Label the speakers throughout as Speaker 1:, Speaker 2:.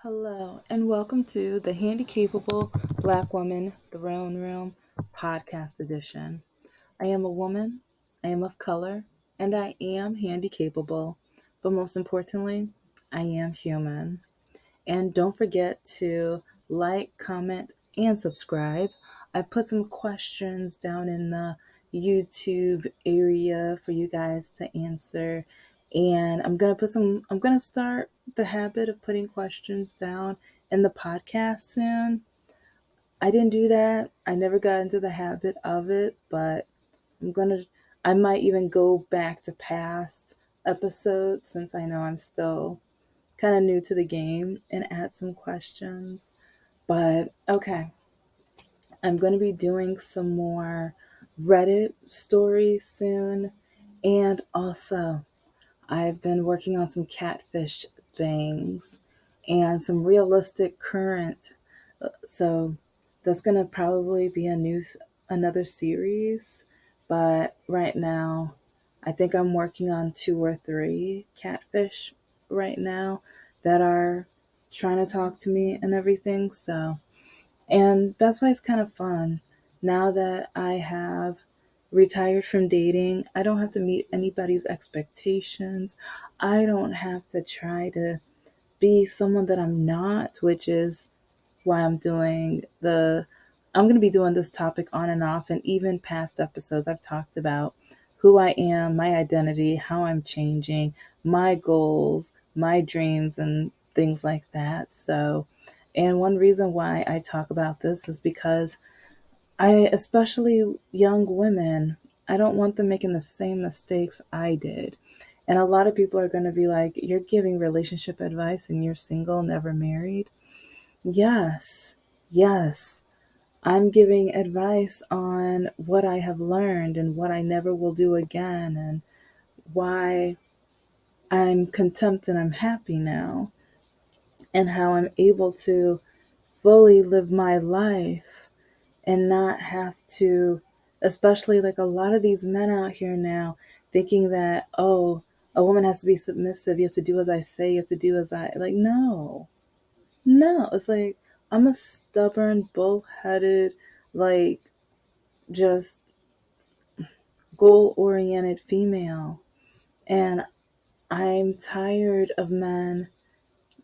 Speaker 1: Hello, and welcome to the Handicapable Black Woman Throne Room Podcast Edition. I am a woman, I am of color, and I am handicapable, but most importantly, I am human. And don't forget to like, comment, and subscribe. I put some questions down in the YouTube area for you guys to answer. And I'm gonna start the habit of putting questions down in the podcast soon. I didn't do that. I never got into the habit of it, but I'm gonna, I might even go back to past episodes since I know I'm still kind of new to the game and add some questions. But okay, I'm going to be doing some more Reddit stories soon. And also, I've been working on some catfish things and some realistic current. So that's going to probably be another series. But right now, I think I'm working on two or three catfish right now that are trying to talk to me and everything. And that's why it's kind of fun. Now that I have retired from dating, I don't have to meet anybody's expectations. I don't have to try to be someone that I'm not, which is why I'm going to be doing this topic on and off. And even past episodes, I've talked about who I am, my identity, how I'm changing, my goals, my dreams, and things like that. And one reason why I talk about this is because especially young women, I don't want them making the same mistakes I did. And a lot of people are going to be like, "You're giving relationship advice and you're single, never married." Yes, yes. I'm giving advice on what I have learned and what I never will do again, and why I'm content and I'm happy now, and how I'm able to fully live my life and not have to, especially like a lot of these men out here now, thinking that, oh, a woman has to be submissive. You have to do as I say, you have to do as I like. No, no. It's like, I'm a stubborn, bullheaded, like, just goal oriented female. And I'm tired of men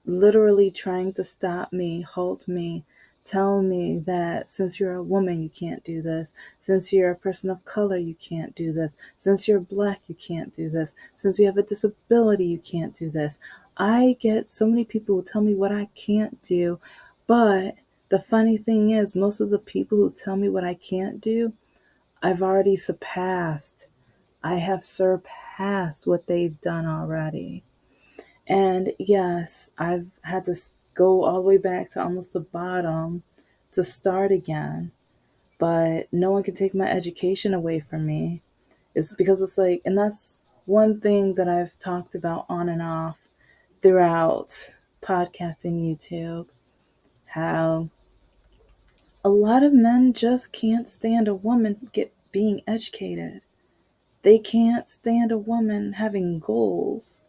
Speaker 1: literally trying to stop me, halt me, tell me that since you're a woman, you can't do this. Since you're a person of color, you can't do this. Since you're black, you can't do this. Since you have a disability, you can't do this. I get so many people who tell me what I can't do, but the funny thing is, most of the people who tell me what I can't do, I've already surpassed. I have surpassed what they've done already. And yes, I've had to go all the way back to almost the bottom to start again. But no one can take my education away from me. It's because it's like, and that's one thing that I've talked about on and off throughout podcasting YouTube, how a lot of men just can't stand a woman being educated. They can't stand a woman having goals.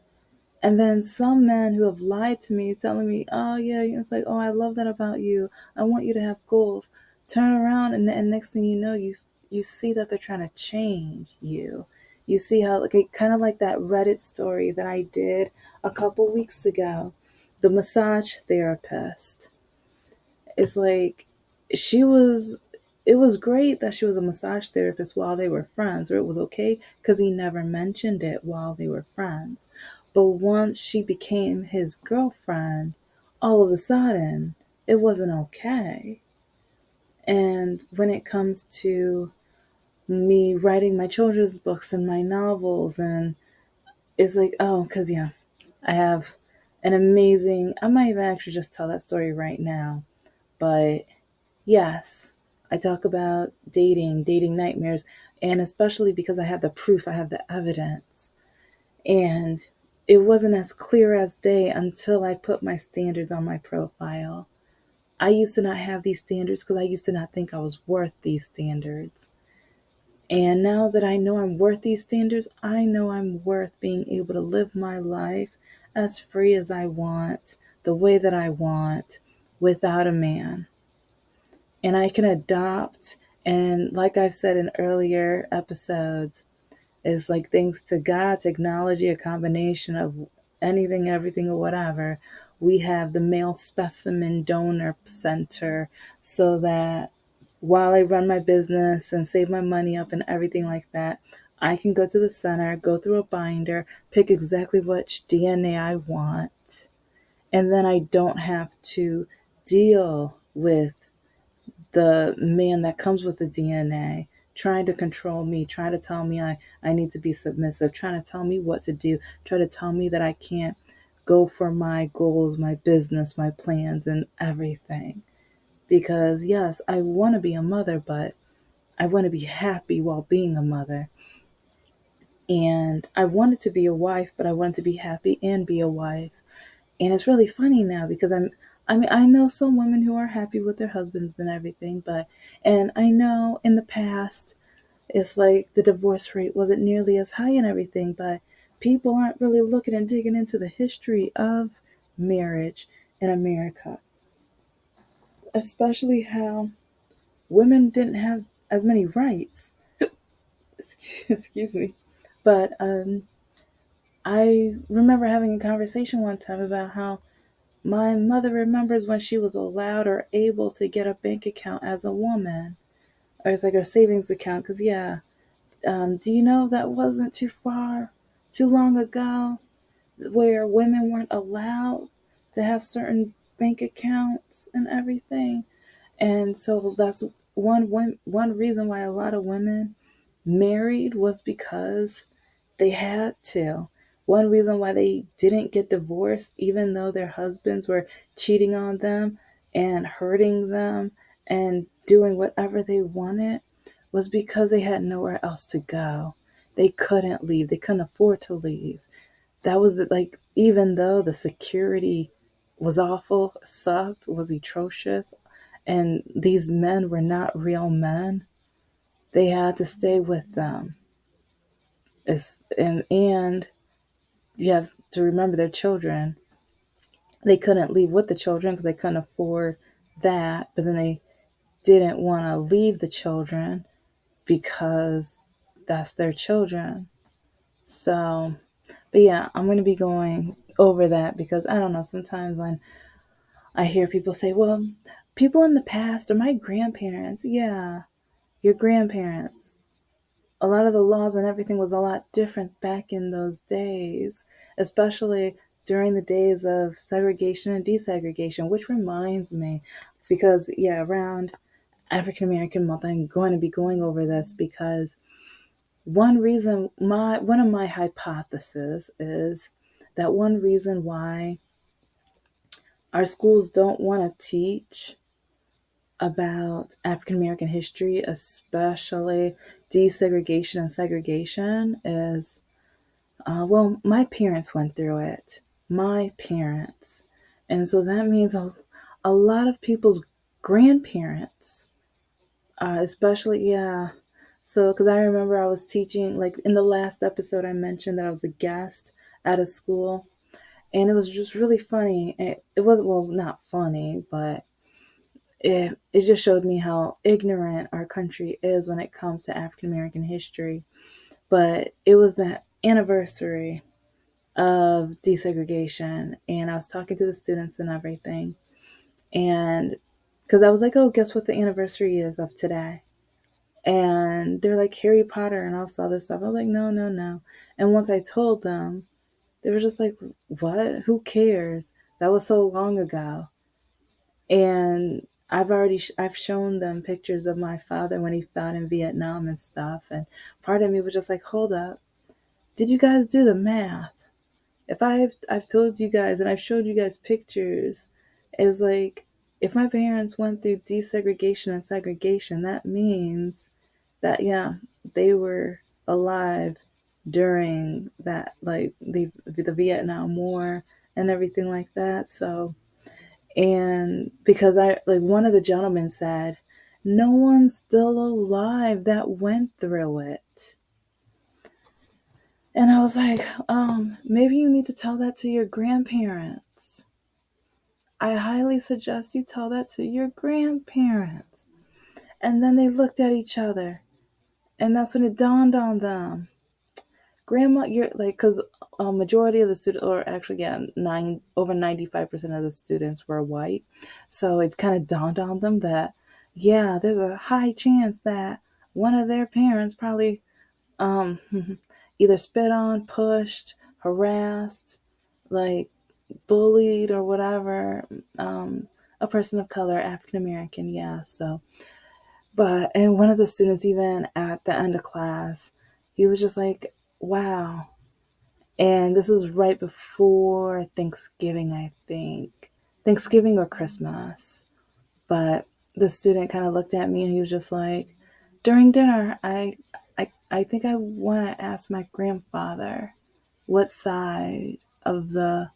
Speaker 1: And then some men who have lied to me, telling me, "Oh yeah," it's like, "Oh, I love that about you. I want you to have goals." Turn around, and next thing you know, you see that they're trying to change you. You see how, like, kind of like that Reddit story that I did a couple weeks ago, the massage therapist. It's like, she was. It was great that she was a massage therapist while they were friends, or it was okay because he never mentioned it while they were friends. But once she became his girlfriend, all of a sudden, it wasn't okay. And when it comes to me writing my children's books and my novels, and it's like, oh, because yeah, I have I might even actually just tell that story right now. But yes, I talk about dating nightmares, and especially because I have the proof, I have the evidence. And it wasn't as clear as day until I put my standards on my profile. I used to not have these standards because I used to not think I was worth these standards. And now that I know I'm worth these standards, I know I'm worth being able to live my life as free as I want, the way that I want without a man. And I can adopt, and like I've said in earlier episodes, is like thanks to God, technology, a combination of anything, everything, or whatever. We have the male specimen donor center so that while I run my business and save my money up and everything like that, I can go to the center, go through a binder, pick exactly which DNA I want, and then I don't have to deal with the man that comes with the DNA trying to control me, trying to tell me I need to be submissive, trying to tell me what to do, trying to tell me that I can't go for my goals, my business, my plans, and everything. Because, yes, I want to be a mother, but I want to be happy while being a mother. And I wanted to be a wife, but I wanted to be happy and be a wife. And it's really funny now because I mean, I know some women who are happy with their husbands and everything, and I know in the past, it's like the divorce rate wasn't nearly as high and everything, but people aren't really looking and digging into the history of marriage in America, especially how women didn't have as many rights. Excuse me. But I remember having a conversation one time about how my mother remembers when she was allowed or able to get a bank account as a woman, or it's like a savings account. Because, yeah, do you know that wasn't too long ago, where women weren't allowed to have certain bank accounts and everything? And so that's one reason why a lot of women married was because they had to. One reason why they didn't get divorced, even though their husbands were cheating on them and hurting them and doing whatever they wanted, was because they had nowhere else to go. They couldn't leave. They couldn't afford to leave. That was like, even though the security was awful, sucked, was atrocious, and these men were not real men, they had to stay with them. And you have to remember their children. They couldn't leave with the children because they couldn't afford that, but then they didn't want to leave the children because that's their children. So, but yeah, I'm going to be going over that because I don't know, sometimes when I hear people say, well, people in the past are my grandparents. Yeah, your grandparents. A lot of the laws and everything was a lot different back in those days, especially during the days of segregation and desegregation, which reminds me, because, yeah, around African American Month, I'm going to be going over this because one of my hypotheses is that one reason why our schools don't want to teach about African American history, especially desegregation and segregation, is well, my parents went through it. My parents. And so that means a lot of people's grandparents, especially, yeah. So, because I remember I was teaching, like in the last episode, I mentioned that I was a guest at a school, and it was just really funny. It was, well, not funny, but it just showed me how ignorant our country is when it comes to African American history. But it was the anniversary of desegregation, and I was talking to the students and everything. And because I was like, oh, guess what the anniversary is of today? And they're like, Harry Potter and all this other stuff. I was like, no, no, no. And once I told them, they were just like, what? Who cares? That was so long ago. And I've shown them pictures of my father when he fought in Vietnam and stuff. And part of me was just like, hold up. Did you guys do the math? If I've told you guys and I've showed you guys pictures, is like, if my parents went through desegregation and segregation, that means that, yeah, they were alive during that, like the Vietnam War and everything like that. So, and because I, like, one of the gentlemen said, no one's still alive that went through it. And I was like, maybe you need to tell that to your grandparents. I highly suggest you tell that to your grandparents. And then they looked at each other, and that's when it dawned on them. Grandma, you're like, because a majority of the students, or actually, yeah, over 95% of the students were white. So it kind of dawned on them that, yeah, there's a high chance that one of their parents probably um, either spit on, pushed, harassed, like bullied or whatever, a person of color, African American, yeah. So, and one of the students, even at the end of class, he was just like, wow. And this is right before Thanksgiving, I think. Thanksgiving or Christmas. But the student kind of looked at me and he was just like, during dinner, I think I want to ask my grandfather what side of the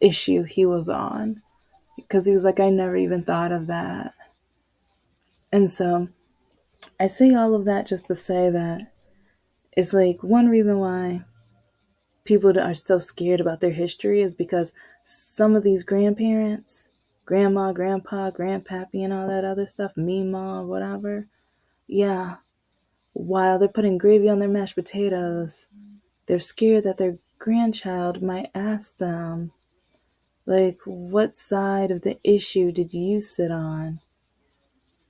Speaker 1: issue he was on, because he was like, I never even thought of that. And so I say all of that just to say that it's like one reason why people are so scared about their history is because some of these grandparents, grandma, grandpa, grandpappy, and all that other stuff, Mima, whatever, yeah, while they're putting gravy on their mashed potatoes, they're scared that their grandchild might ask them, like, what side of the issue did you sit on?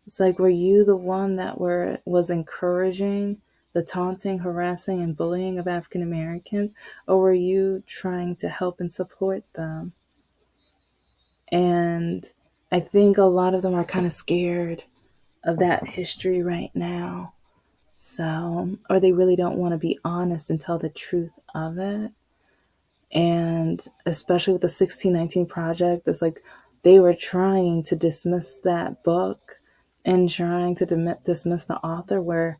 Speaker 1: It's like, were you the one that was encouraging the taunting, harassing, and bullying of African Americans, or were you trying to help and support them? And I think a lot of them are kind of scared of that history right now. So, or they really don't want to be honest and tell the truth of it. And especially with the 1619 Project, it's like they were trying to dismiss that book and trying to dismiss the author, where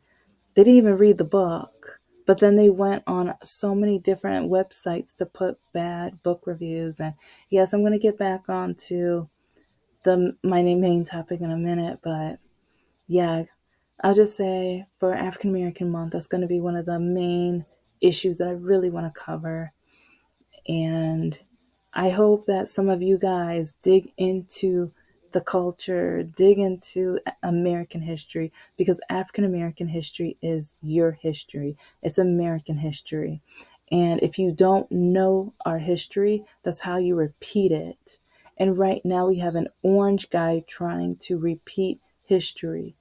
Speaker 1: they didn't even read the book. But then they went on so many different websites to put bad book reviews. And yes, I'm going to get back onto my main topic in a minute. But yeah, I'll just say for African American Month, that's going to be one of the main issues that I really want to cover. And I hope that some of you guys dig into the culture, dig into American history, because African American history is your history. It's American history. And if you don't know our history, that's how you repeat it. And right now we have an orange guy trying to repeat history.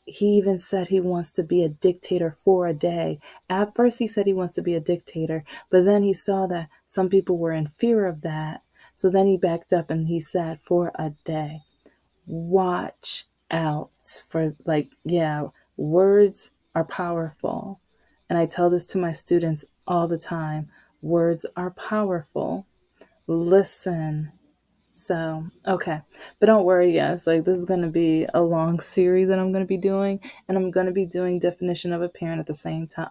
Speaker 1: He even said he wants to be a dictator for a day. At first, he said he wants to be a dictator, but then he saw that some people were in fear of that. So then he backed up and he said, for a day. Watch out for, like, yeah, words are powerful. And I tell this to my students all the time. Words are powerful. Listen. So, okay. But don't worry, guys. Like, this is going to be a long series that I'm going to be doing, and I'm going to be doing definition of a parent at the same time.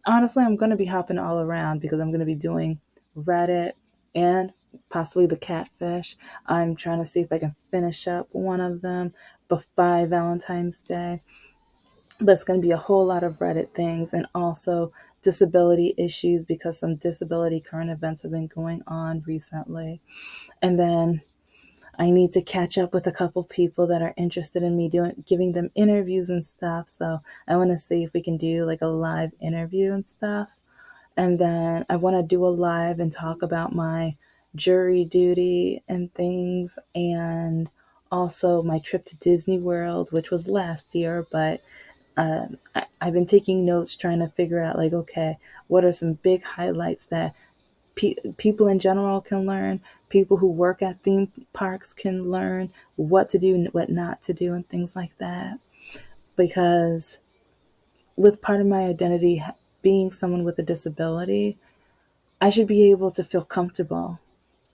Speaker 1: Honestly, I'm going to be hopping all around because I'm going to be doing Reddit and possibly the catfish. I'm trying to see if I can finish up one of them by Valentine's Day. But it's going to be a whole lot of Reddit things, and also disability issues, because some disability current events have been going on recently. And then I need to catch up with a couple people that are interested in me giving them interviews and stuff. So I want to see if we can do like a live interview and stuff. And then I want to do a live and talk about my jury duty and things, and also my trip to Disney World, which was last year, but I've been taking notes trying to figure out, like, okay, what are some big highlights that people in general can learn, people who work at theme parks can learn what to do and what not to do, and things like that. Because with part of my identity being someone with a disability, I should be able to feel comfortable.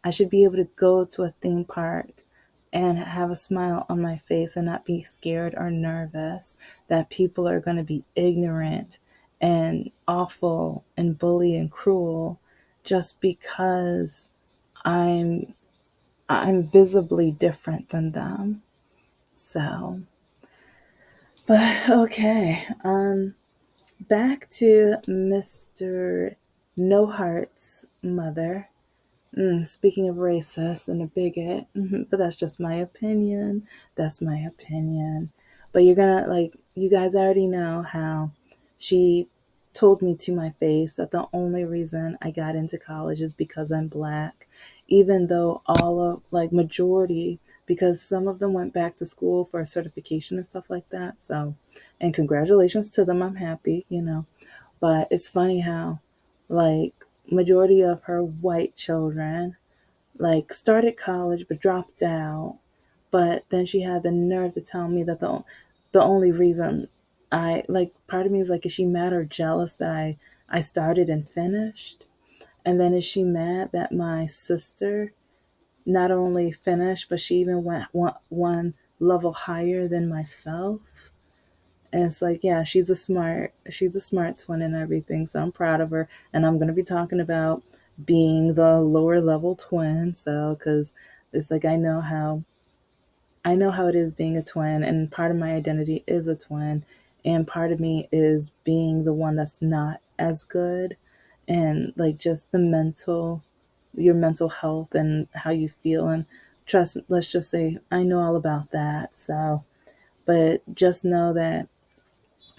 Speaker 1: I should be able to go to a theme park and have a smile on my face and not be scared or nervous that people are going to be ignorant and awful and bully and cruel just because I'm I'm visibly different than them. So, but okay. Back to Mr. No Heart's mother. Speaking of racist and a bigot, but that's just my opinion. That's my opinion. But you're gonna, like, you guys already know how she told me to my face that the only reason I got into college is because I'm black, even though all of, like, majority, because some of them went back to school for a certification and stuff like that. So, and congratulations to them. I'm happy. But it's funny how, like, majority of her white children, like, started college but dropped out. But then she had the nerve to tell me that the only reason I, like, part of me is like, is she mad or jealous that I started and finished? And then is she mad that my sister not only finished, but she even went one level higher than myself? And it's like, yeah, she's a smart twin and everything. So I'm proud of her. And I'm going to be talking about being the lower level twin. So, cause it's like, I know how it is being a twin, and part of my identity is a twin. And part of me is being the one that's not as good, and like just your mental health and how you feel. And trust, let's just say I know all about that. So, but just know that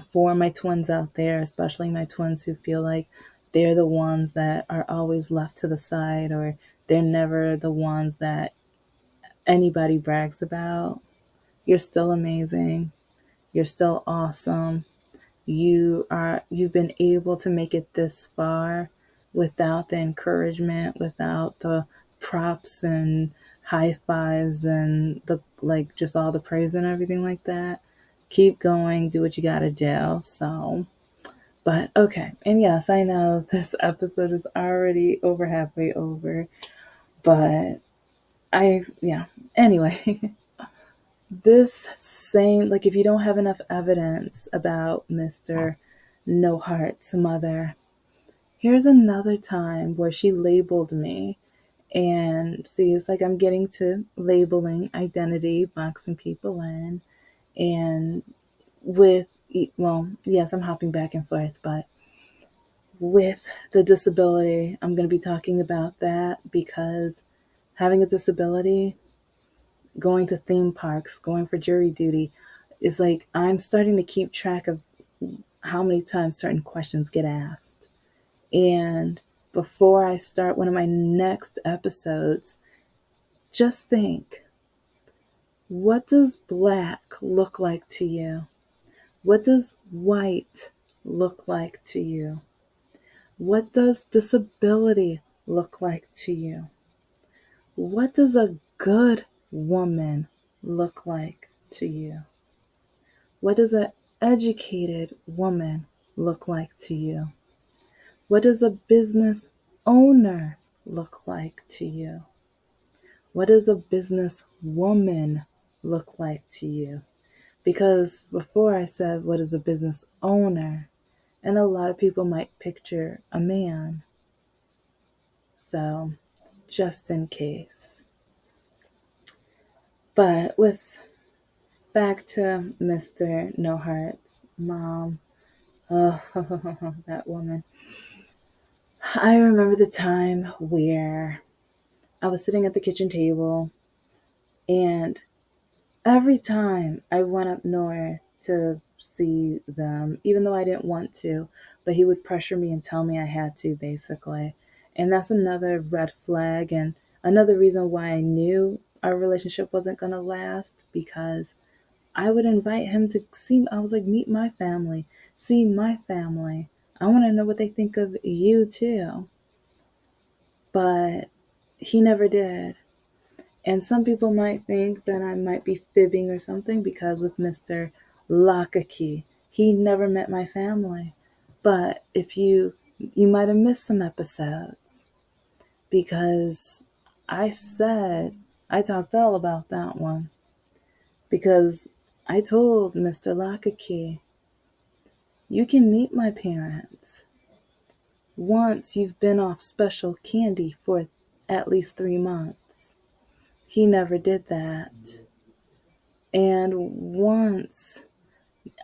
Speaker 1: for my twins out there, especially my twins who feel like they're the ones that are always left to the side, or they're never the ones that anybody brags about, you're still amazing. You're still awesome. You've been able to make it this far without the encouragement, without the props and high fives and the, like, just all the praise and everything like that. Keep going, do what you gotta do. So, but okay. And yes, I know this episode is already over halfway over, but yeah. Anyway, this same, like, if you don't have enough evidence about Mr. No Heart's mother, here's another time where she labeled me. And see, it's like I'm getting to labeling identity, boxing people in, and with, well, yes, I'm hopping back and forth, but with the disability, I'm going to be talking about that because having a disability, going to theme parks, going for jury duty, is like I'm starting to keep track of how many times certain questions get asked. And before I start one of my next episodes, just think, what does black look like to you? What does white look like to you? What does disability look like to you? What does a good woman look like to you? What does an educated woman look like to you? What does a business owner look like to you? What does a business woman look like to you? Because before I said, what is a business owner? And a lot of people might picture a man. So, just in case. But with back to Mr. No Heart's mom. Oh, that woman. I remember the time where I was sitting at the kitchen table, and every time I went up north to see them, even though I didn't want to, but he would pressure me and tell me I had to, basically. And that's another red flag, and another reason why I knew our relationship wasn't going to last, because I would invite him to see, I was like, meet my family, see my family. I want to know what they think of you too. But he never did. And some people might think that I might be fibbing or something, because with Mr. Lakaki, he never met my family. But if you might have missed some episodes, because I talked all about that one, because I told Mr. Lakaki, you can meet my parents once you've been off special candy for at least 3 months. He never did that. And once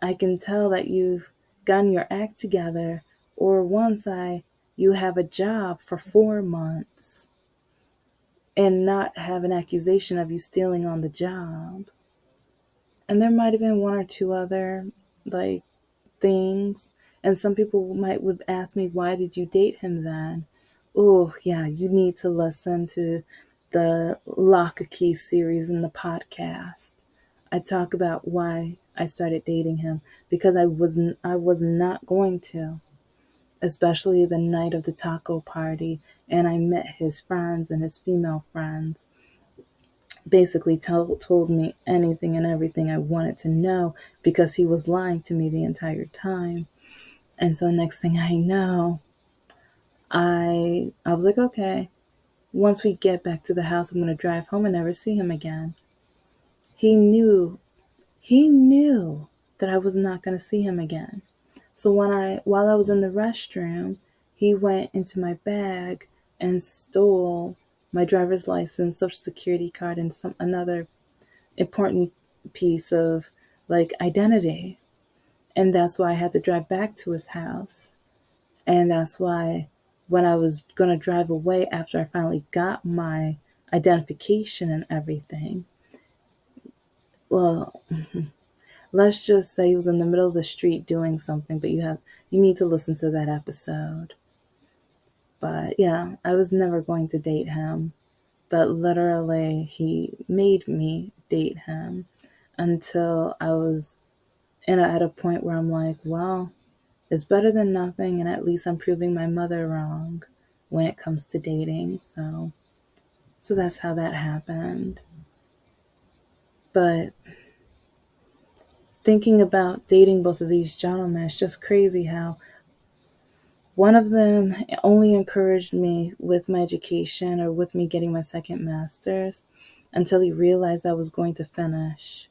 Speaker 1: I can tell that you've gotten your act together, or once you have a job for 4 months, and not have an accusation of you stealing on the job. And there might have been one or two other like things. And some people might would ask me, why did you date him then? Oh, yeah, you need to listen to the Lock a Key series in the podcast. I talk about why I started dating him because I was not going to, especially the night of the taco party, and I met his friends and his female friends. Basically told me anything and everything I wanted to know because he was lying to me the entire time. And so next thing I know, I was like, okay, once we get back to the house, I'm going to drive home and never see him again. He knew, he knew that I was not going to see him again. So while I was in the restroom, he went into my bag and stole my driver's license, social security card, and some another important piece of like identity. And that's why I had to drive back to his house. And that's why when I was going to drive away after I finally got my identification and everything, well, let's just say he was in the middle of the street doing something, but you need to listen to that episode. But yeah, I was never going to date him, but literally he made me date him until I was at a point where I'm like, well, it's better than nothing, and at least I'm proving my mother wrong when it comes to dating. So that's how that happened. But thinking about dating both of these gentlemen, it's just crazy how one of them only encouraged me with my education or with me getting my second master's until he realized I was going to finish.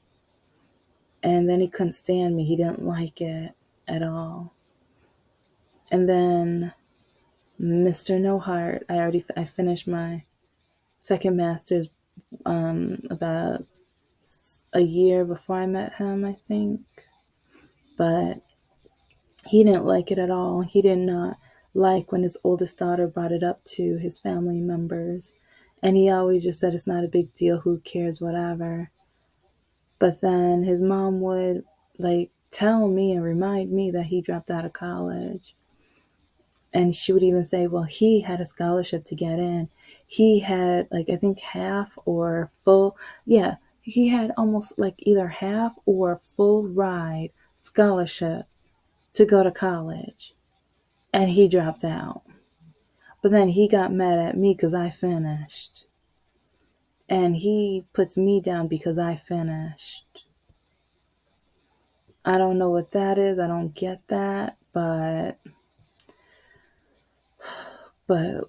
Speaker 1: And then he couldn't stand me. He didn't like it at all. And then Mr. No Heart, I finished my second master's about a year before I met him, I think. But he didn't like it at all. He did not like when his oldest daughter brought it up to his family members. And he always just said it's not a big deal, who cares, whatever. But then his mom would like tell me and remind me that he dropped out of college. And she would even say, well, he had a scholarship to get in. He had like I think half or full, yeah, he had almost like either half or full ride scholarship to go to college, and he dropped out. But then he got mad at me because I finished, and he puts me down because I finished. I don't know what that is. I don't get that, but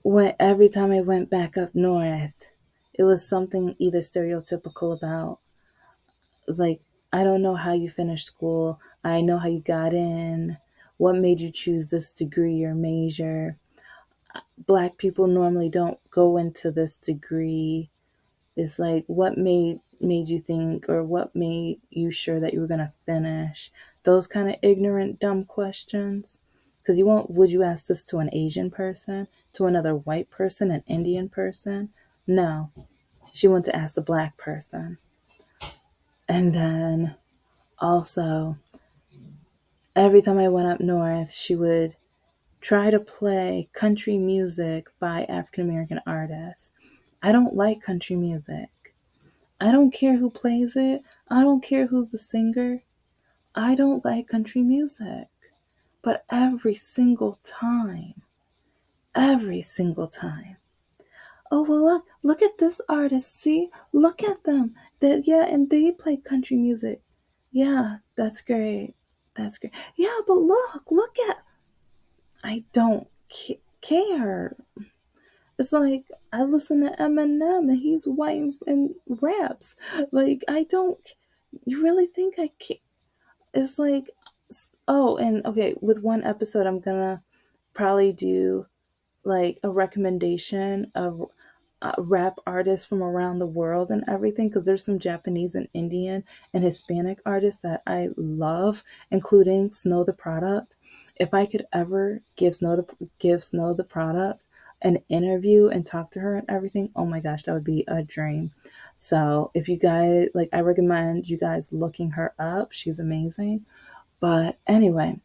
Speaker 1: when every time I went back up north, it was something either stereotypical about like, I don't know how you finished school. I know how you got in. What made you choose this degree or major? Black people normally don't go into this degree. It's like, what made you think, or what made you sure that you were gonna finish? Those kind of ignorant, dumb questions. Because you won't. Would you ask this to an Asian person, to another white person, an Indian person? No, she went to ask the black person. And then also, every time I went up north, she would try to play country music by African American artists. I don't like country music. I don't care who plays it. I don't care who's the singer. I don't like country music. But every single time. Oh, well, look at this artist. See, look at them. Yeah, and they play country music. Yeah, that's great. That's great. Yeah, but look at. I don't care. It's like I listen to Eminem and he's white and raps. Like I don't. You really think I can? It's like, oh, and okay. With one episode, I'm gonna probably do like a recommendation of rap artists from around the world and everything, because there's some Japanese and Indian and Hispanic artists that I love, including Snow the Product. If I could ever give Snow the Product an interview and talk to her and everything, oh my gosh, that would be a dream. So if you guys like, I recommend you guys looking her up. She's amazing. But anyway,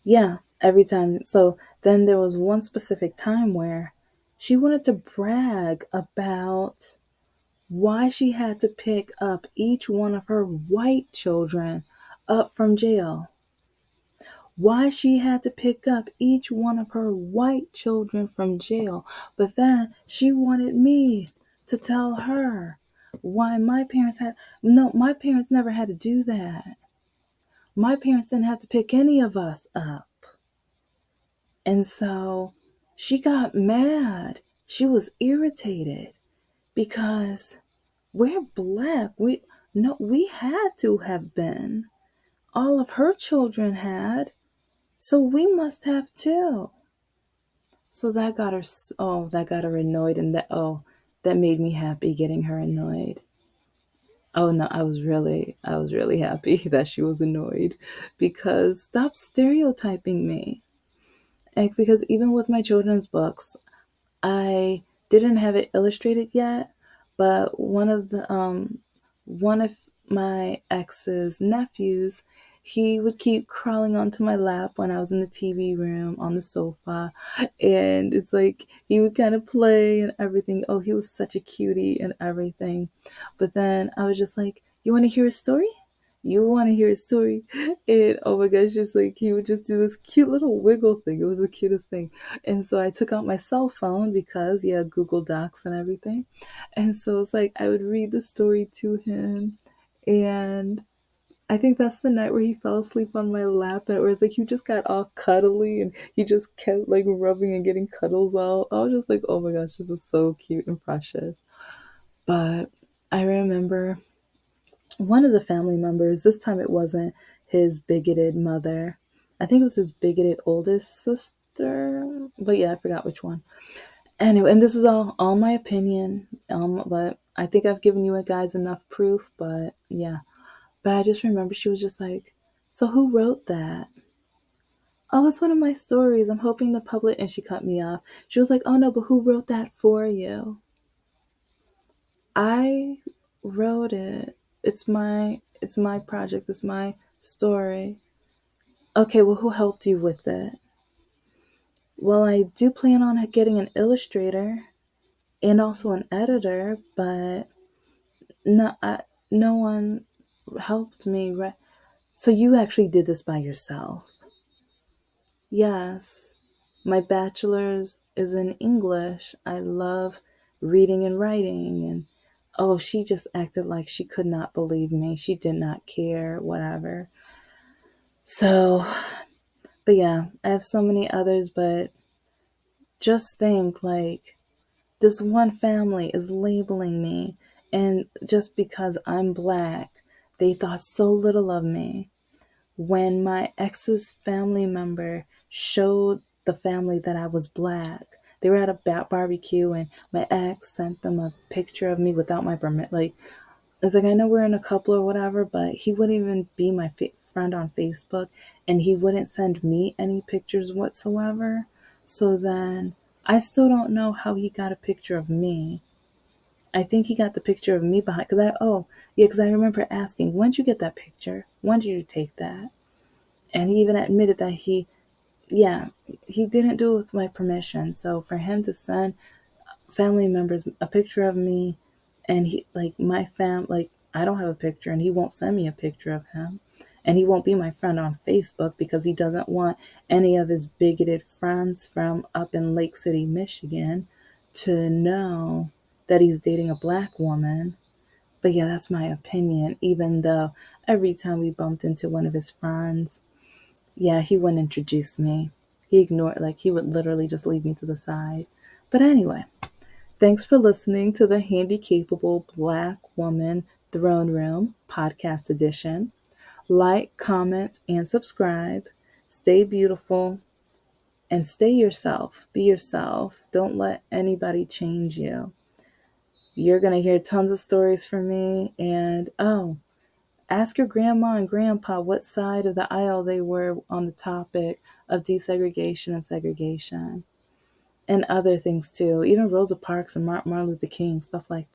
Speaker 1: yeah, every time. So then there was one specific time where she wanted to brag about why she had to pick up each one of her white children up from jail. Why she had to pick up each one of her white children from jail. But then she wanted me to tell her why my parents had, no, my parents never had to do that. My parents didn't have to pick any of us up. And so she got mad. She was irritated because we're black. We had to have been. All of her children had, so we must have too. So that got her, that got her annoyed, and that made me happy getting her annoyed. Oh no, I was really happy that she was annoyed because stop stereotyping me. And because even with my children's books, I didn't have it illustrated yet, but one of my ex's nephews, he would keep crawling onto my lap when I was in the TV room on the sofa, and it's like he would kind of play and everything. Oh, he was such a cutie and everything. But then I was just like, "You want to hear a story? You want to hear a story?" And oh my gosh, just like he would just do this cute little wiggle thing. It was the cutest thing. And so I took out my cell phone because, yeah, Google Docs and everything. And so it's like I would read the story to him. And I think that's the night where he fell asleep on my lap. And it was like he just got all cuddly and he just kept like rubbing and getting cuddles all. I was just like, oh my gosh, this is so cute and precious. But I remember one of the family members, this time it wasn't his bigoted mother. I think it was his bigoted oldest sister. But yeah, I forgot which one. Anyway, and this is all my opinion. But I think I've given you guys enough proof. But yeah, but I just remember she was just like, "So who wrote that?" "Oh, it's one of my stories. I'm hoping the public." And she cut me off. She was like, "Oh no, but who wrote that for you?" "I wrote it. It's my project. It's my story." "Okay, well, who helped you with it?" "Well, I do plan on getting an illustrator and also an editor, but no one helped me. Right? So you actually did this by yourself?" "Yes. My bachelor's is in English. I love reading and writing." And oh, she just acted like she could not believe me. She did not care, whatever. So, but yeah, I have so many others, but just think like this one family is labeling me, and just because I'm black, they thought so little of me. When my ex's family member showed the family that I was black, they were at a barbecue, and my ex sent them a picture of me without my permit. Like, it's like I know we're in a couple or whatever, but he wouldn't even be my friend on Facebook, and he wouldn't send me any pictures whatsoever. So then I still don't know how he got a picture of me. I think he got the picture of me behind, because I remember asking, "When did you get that picture? When did you take that?" And he even admitted that yeah, he didn't do it with my permission. So for him to send family members a picture of me, and he, like, I don't have a picture, and he won't send me a picture of him. And he won't be my friend on Facebook because he doesn't want any of his bigoted friends from up in Lake City, Michigan to know that he's dating a black woman. But yeah, that's my opinion, even though every time we bumped into one of his friends, yeah, he wouldn't introduce me. He ignored, like, he would literally just leave me to the side. But anyway, thanks for listening to the Handicapable Black Woman Throne Room podcast edition. Like, comment, and subscribe. Stay beautiful and stay yourself. Be yourself. Don't let anybody change you. You're going to hear tons of stories from me. And ask your grandma and grandpa what side of the aisle they were on the topic of desegregation and segregation. and other things too, even Rosa Parks and Martin Luther King, stuff like